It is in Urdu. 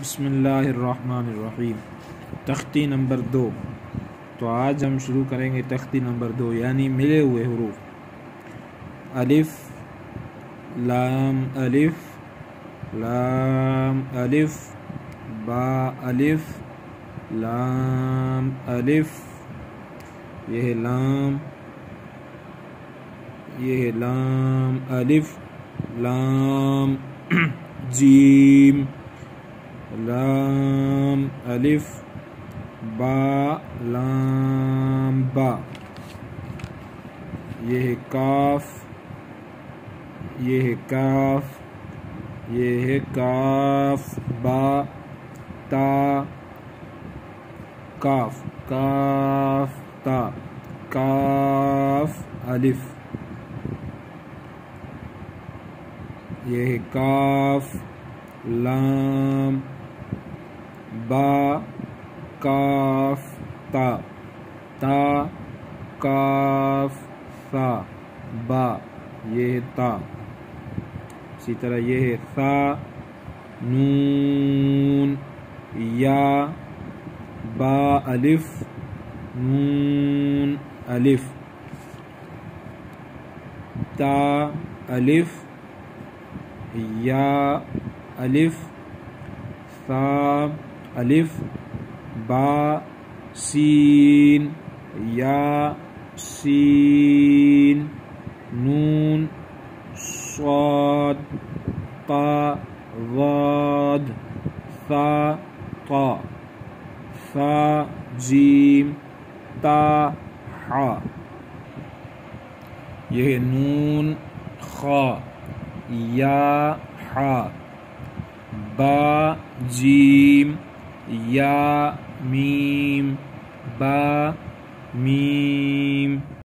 بسم اللہ الرحمن الرحیم۔ تختی نمبر 2۔ تو آج ہم شروع کریں گے تختی نمبر 2 یعنی ملے ہوئے حروف۔ الف لام الف لام الف با الف لام الف، یہ ہے لام، یہ ہے لام الف لام جیم لام الف با لام با، یہ ہے کاف، یہ ہے کاف، یہ ہے کاف با تا کاف کاف تا کاف الف، یہ ہے کاف لام با کاف تا تا کاف ثا با، یہ ہے تا۔ اسی طرح یہ ہے ثا نون یا با الف نون الف تا الف یا الف ثا الف با سین یا سین نون صاد قا ضاد ثا طا ثا جیم تا حا، یہ ہے نون خا یا حا با جیم یا میم با میم۔